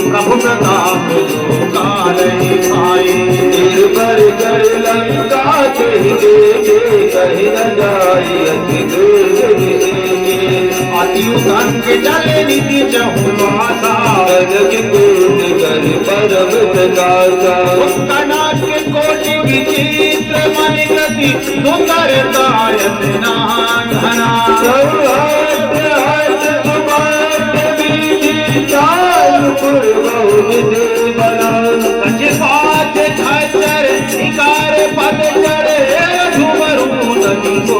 प्रभु प्रताप काल ही खाए, निर्भर कर लंका कही कही न जाई अति उदंग जल निधि चहुमासा, कर परम प्रकाशा उत्कनाट्य कोटि विचित्र मन गति सुंदर दायत नाना खच्चर शिकार पद चढ़े झुमरू नदी को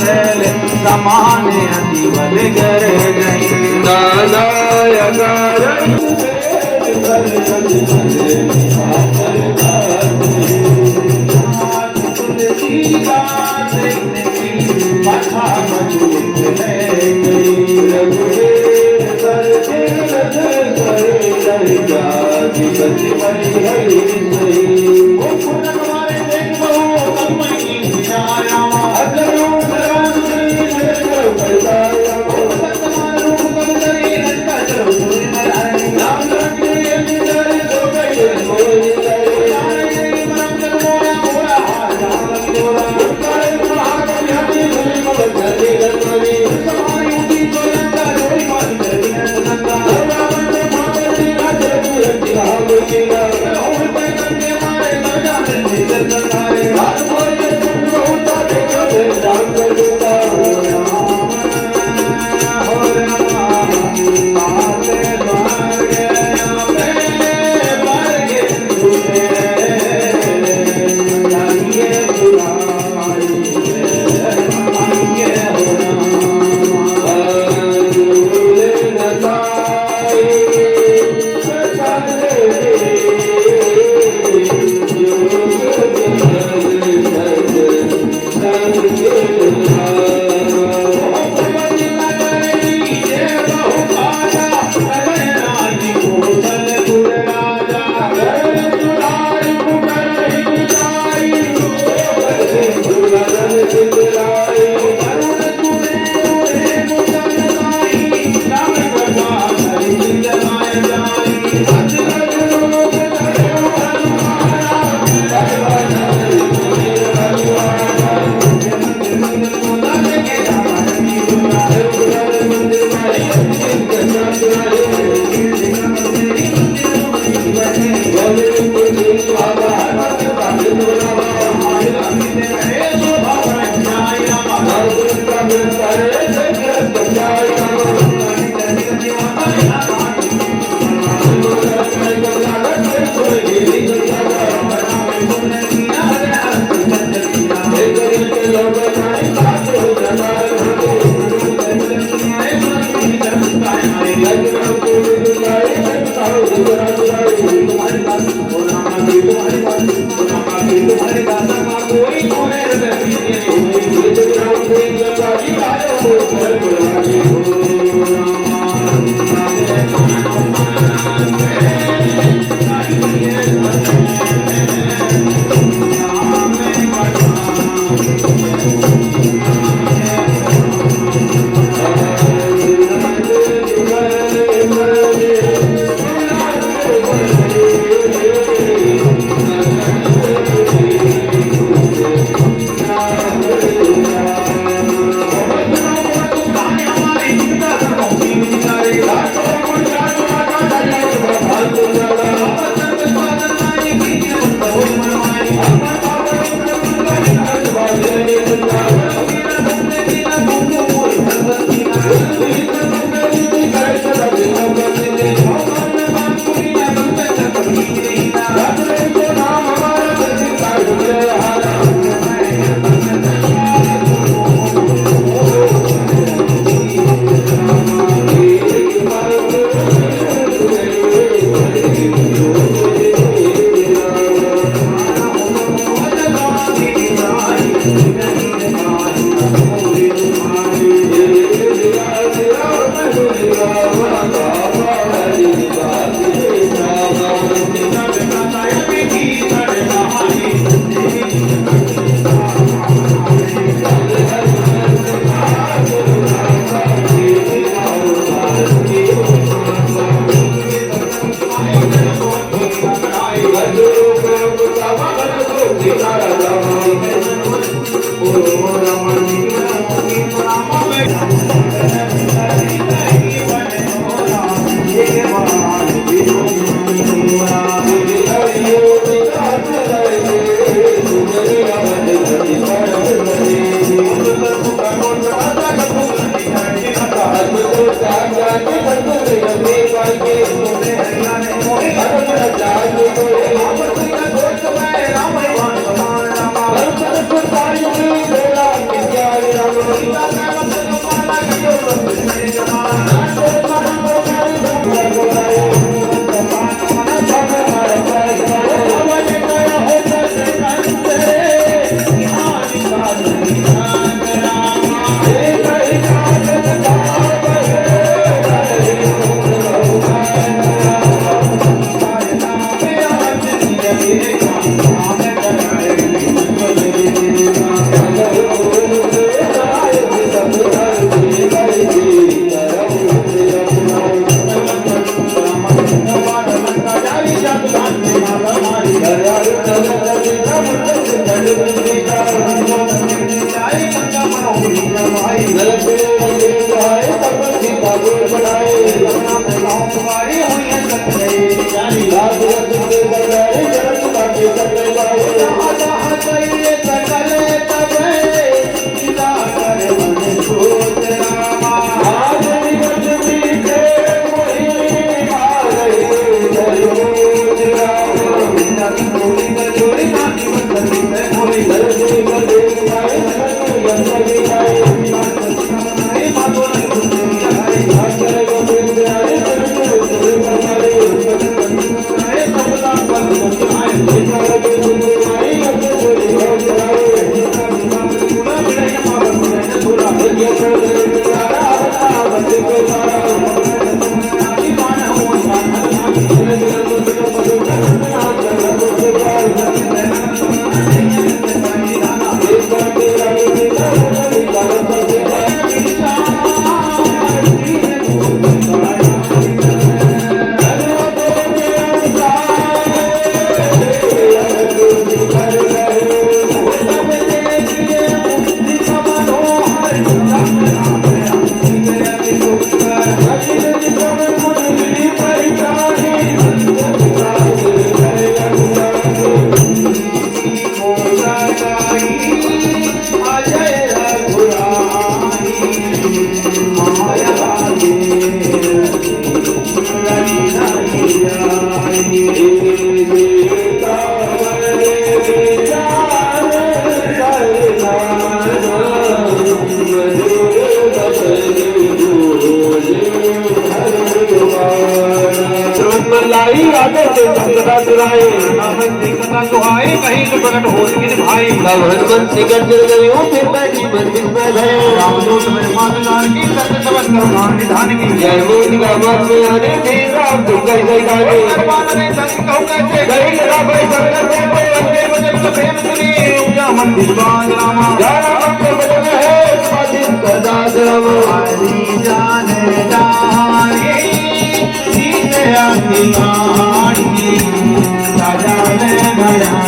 गए समाने अतिवल कर गई जाने बंधु अपने पाके मोहे हरियाणे मोहे हर जान कोई आपसिया दोस्त में राम भगवान समान रामा हर पुरताई की बेला क्या राम सीता का वचन माना करो सब में जमा कहीं से प्रकट हो भाई हनुमंत निकट चल गयो फिर बैठी मंदिर में गए रामदूत में मातदार की सत्य समझ कर निधान की जय मोदी का मत में आने थे राम तुम कैसे गाने ने संग कहूं कैसे गई लगा भाई संगत में कोई अंधे वचन का प्रेम सुनी ऊंचा मंदिर बाज रामा जाना आपके बदन है स्वाधीन करदा राम हरि जाने जाए सीते आती गाड़ी राजा ने गया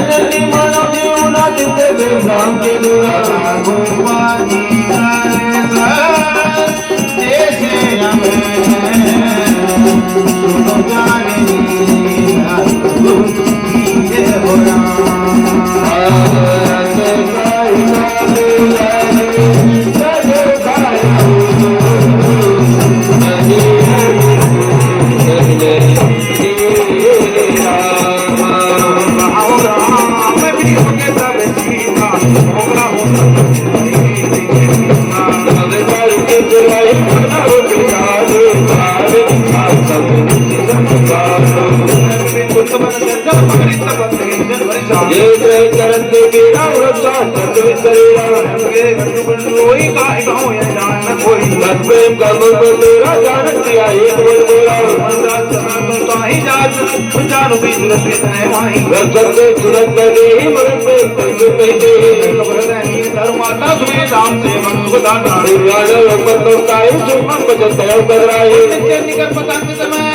जननी मानव जीवना जिंदे राम के कोई बस प्रेम का मन में तेरा जान किया एक बोल बोला ताही जात जानु भी सुरक्षित है वहीं दर्शन से सुरत बने ही मन पे कैसे कहते धर्माता सुने राम से मन को दाता राजा लोग काई सुमन बचत कर रहा है निकट पतंग समय